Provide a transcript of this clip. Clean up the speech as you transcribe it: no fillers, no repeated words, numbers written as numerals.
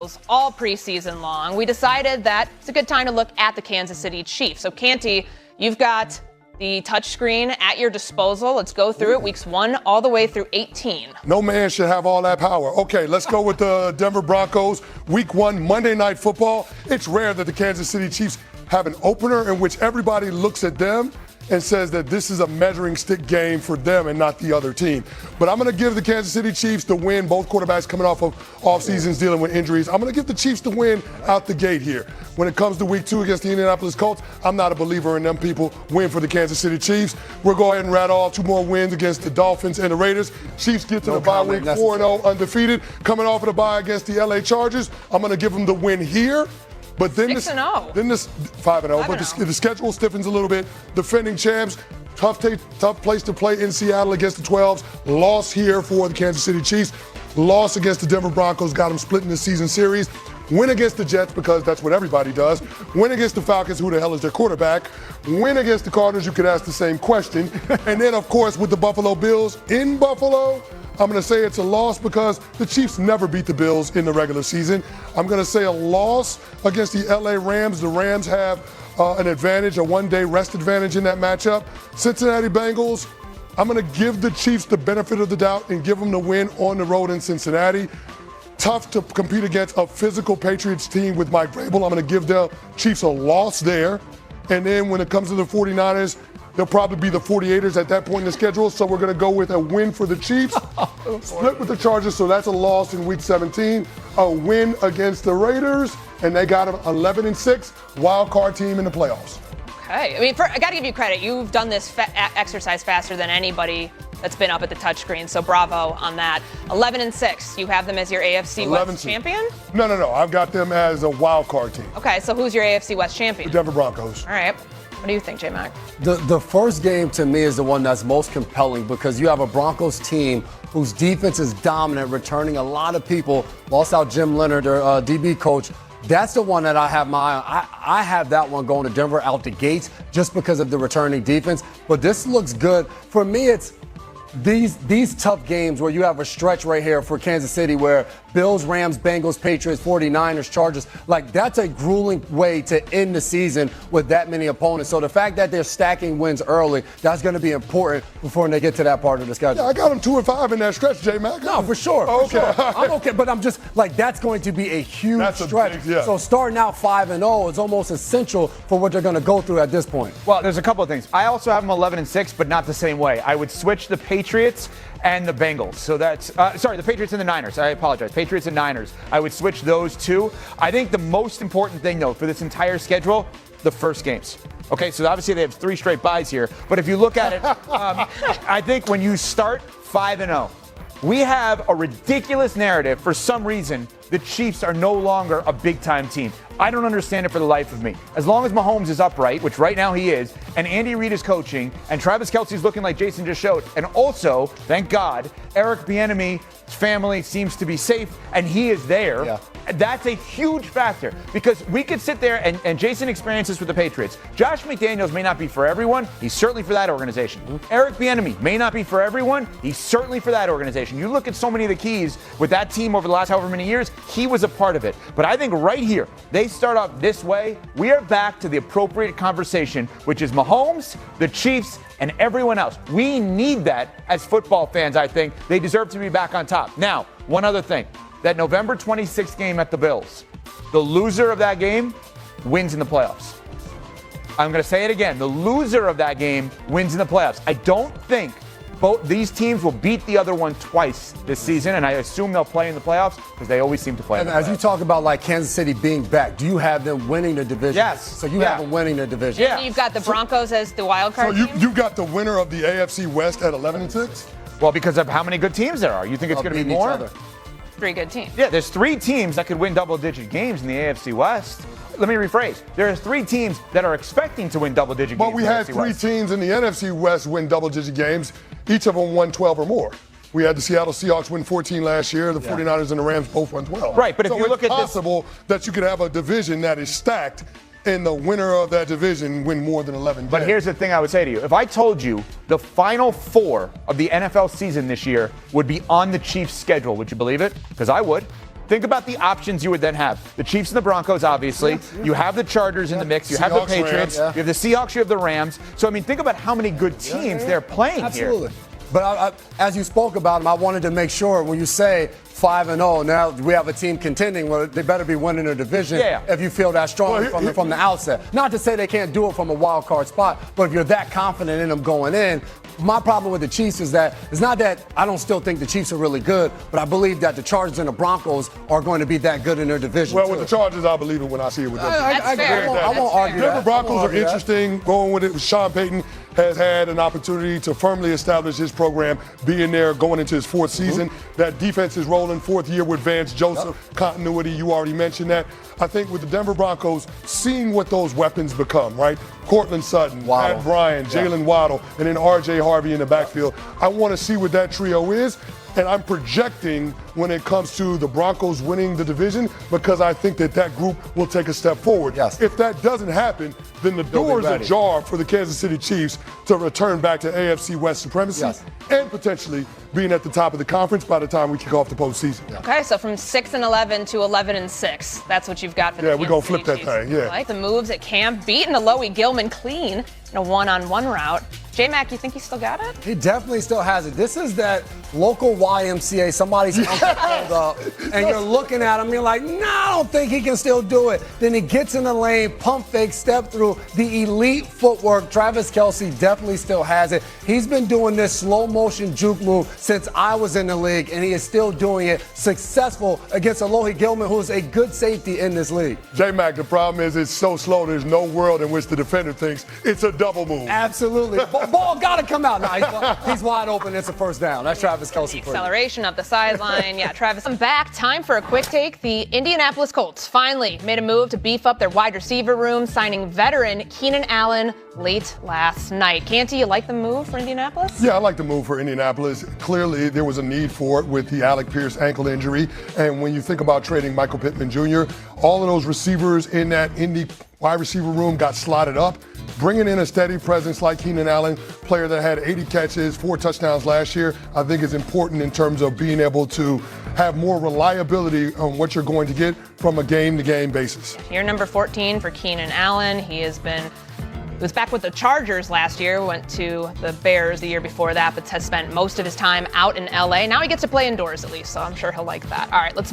all preseason long, we decided that it's a good time to look at the Kansas City Chiefs. So, Canty, you've got the touchscreen at your disposal. Let's go through it, weeks 1 all the way through 18. No man should have all that power. Okay, let's go with the Denver Broncos. Week 1, Monday Night Football. It's rare that the Kansas City Chiefs have an opener in which everybody looks at them and says that this is a measuring stick game for them and not the other team. But I'm going to give the Kansas City Chiefs the win. Both quarterbacks coming off of off seasons dealing with injuries. I'm going to give the Chiefs the win out the gate here. When it comes to week 2 against the Indianapolis Colts, I'm not a believer in them people. Win for the Kansas City Chiefs. We'll go ahead and rattle off 2 more wins against the Dolphins and the Raiders. Chiefs get to the bye week 4-0 undefeated. Coming off of the bye against the LA Chargers, I'm going to give them the win here. But then 6-0. Then this 5-0. But the schedule stiffens a little bit. Defending champs, tough place to play in Seattle against the 12s. Loss here for the Kansas City Chiefs. Loss against the Denver Broncos, got them split in the season series. Win against the Jets, because that's what everybody does. Win against the Falcons, who the hell is their quarterback? Win against the Cardinals, you could ask the same question. And then, of course, with the Buffalo Bills in Buffalo, I'm going to say it's a loss because the Chiefs never beat the Bills in the regular season. I'm going to say a loss against the LA Rams. The Rams have an advantage, a one-day rest advantage in that matchup. Cincinnati Bengals, I'm going to give the Chiefs the benefit of the doubt and give them the win on the road in Cincinnati. Tough to compete against a physical Patriots team with Mike Vrabel. I'm going to give the Chiefs a loss there. And then when it comes to the 49ers, they'll probably be the 48ers at that point in the schedule. So we're going to go with a win for the Chiefs. Split with the Chargers, so that's a loss in week 17. A win against the Raiders, and they got them 11-6, wild card team in the playoffs. Okay. I mean, I got to give you credit. You've done this exercise faster than anybody that's been up at the touchscreen, so bravo on that. 11-6. You have them as your AFC West champion? No. I've got them as a wild card team. Okay, so who's your AFC West champion? The Denver Broncos. All right. What do you think, J-Mac? The first game to me is the one that's most compelling because you have a Broncos team whose defense is dominant, returning a lot of people. Lost out Jim Leonard, their DB coach. That's the one that I have my eye on. I have that one going to Denver out the gates just because of the returning defense. But this looks good. For me, it's these tough games where you have a stretch right here for Kansas City where Bills, Rams, Bengals, Patriots, 49ers, Chargers, like that's a grueling way to end the season with that many opponents. So the fact that they're stacking wins early, that's going to be important before they get to that part of the schedule. Yeah, I got them 2-5 in that stretch, J-Mac. No, for sure. Okay. I'm okay, but I'm just like, that's going to be a huge stretch. So starting out 5-0 is almost essential for what they're going to go through at this point. Well, there's a couple of things. I also have them 11-6, but not the same way. I would switch the Patriots and the Bengals. So that's, the Patriots and the Niners. I apologize. Patriots and Niners. I would switch those two. I think the most important thing, though, for this entire schedule, the first games. Okay, so obviously they have 3 straight byes here. But if you look at it, I think when you start 5-0, we have a ridiculous narrative. For some reason, the Chiefs are no longer a big-time team. I don't understand it for the life of me. As long as Mahomes is upright, which right now he is, and Andy Reid is coaching, and Travis Kelce's looking like Jason just showed, and also, thank God, Eric Bieniemy's family seems to be safe, and he is there. Yeah. That's a huge factor because we could sit there and Jason experienced this with the Patriots. Josh McDaniels may not be for everyone. He's certainly for that organization. Mm-hmm. Eric Bieniemy may not be for everyone. He's certainly for that organization. You look at so many of the keys with that team over the last however many years, he was a part of it. But I think right here, they start off this way. We are back to the appropriate conversation, which is Mahomes, the Chiefs, and everyone else. We need that as football fans, I think. They deserve to be back on top. Now, one other thing. That November 26th game at the Bills, the loser of that game wins in the playoffs. I'm going to say it again. The loser of that game wins in the playoffs. I don't think both these teams will beat the other one twice this season, and I assume they'll play in the playoffs because they always seem to play in the playoffs. As you talk about like Kansas City being back, do you have them winning the division? Yes. So you have them winning the division. Yeah. You've got the Broncos as the wild card team? You got the winner of the AFC West at 11-6? Well, because of how many good teams there are. You think it's going to be more? 3 good teams. Yeah, there's 3 teams that could win double-digit games in the AFC West. Let me rephrase. There are 3 teams that are expecting to win double-digit games. But we had 3 teams in the NFC West win double-digit games. Each of them won 12 or more. We had the Seattle Seahawks win 14 last year. The 49ers and the Rams both won 12. Right, but if you look at this, it's possible that you could have a division that is stacked and the winner of that division win more than 11 games. But here's the thing I would say to you. If I told you the final 4 of the NFL season this year would be on the Chiefs' schedule, would you believe it? Because I would. think about the options you would then have. The Chiefs and the Broncos, obviously. You have the Chargers in the mix. You have the Seahawks, Patriots. Rams. You have the Seahawks. You have the Rams. So, I mean, think about how many good teams they're playing Absolutely. here. But as you spoke about them, I wanted to make sure when you say 5-0, now we have a team contending, well, they better be winning their division if you feel that strong from the outset. Not to say they can't do it from a wild card spot, but if you're that confident in them going in, my problem with the Chiefs is that it's not that I don't still think the Chiefs are really good, but I believe that the Chargers and the Broncos are going to be that good in their division. Well, with the Chargers, I believe it when I see it with them. I won't argue Denver that. Broncos are interesting. Going with it, Sean Payton has had an opportunity to firmly establish his program, being there going into his fourth season. That defense is rolling, fourth year with Vance Joseph. Continuity, you already mentioned that. I think with the Denver Broncos, seeing what those weapons become, right? Cortland Sutton, Matt Bryant, Jalen Waddle, and then R.J. Harvey in the backfield. I want to see what that trio is. And I'm projecting when it comes to the Broncos winning the division because I think that group will take a step forward. Yes. If that doesn't happen, then the doors are ajar for the Kansas City Chiefs to return back to AFC West supremacy and potentially being at the top of the conference by the time we kick off the postseason. Okay, so from 6-11 to 11-6, that's what you've got for the Kansas City we're gonna flip that Chiefs. thing. Yeah. Like the moves at camp, beating Alohi Gilman clean in a one-on-one route. J-Mac, you think he still got it? He definitely still has it. This is that local YMCA, somebody's uncle pulled up, and you're looking at him, you're like, no, I don't think he can still do it. Then he gets in the lane, pump fake, step through, the elite footwork. Travis Kelce definitely still has it. He's been doing this slow motion juke move since I was in the league, and he is still doing it successful against Alohi Gilman, who's a good safety in this league. J-Mac, the problem is it's so slow, there's no world in which the defender thinks it's a double move. Absolutely. Ball got to come out. No, he's wide open. It's a first down. That's Travis Kelce. Acceleration up the sideline. Yeah, Travis. I'm back. Time for a quick take. The Indianapolis Colts finally made a move to beef up their wide receiver room, signing veteran Keenan Allen late last night. Canty, you like the move for Indianapolis? Yeah, I like the move for Indianapolis. Clearly, there was a need for it with the Alec Pierce ankle injury. And when you think about trading Michael Pittman Jr., all of those receivers in that Indy wide receiver room got slotted up. Bringing in a steady presence like Keenan Allen, player that had 80 catches, 4 touchdowns last year, I think is important in terms of being able to have more reliability on what you're going to get from a game-to-game basis. Year number 14 for Keenan Allen. He was back with the Chargers last year, went to the Bears the year before that, but has spent most of his time out in LA. Now he gets to play indoors at least, so I'm sure he'll like that. All right, let's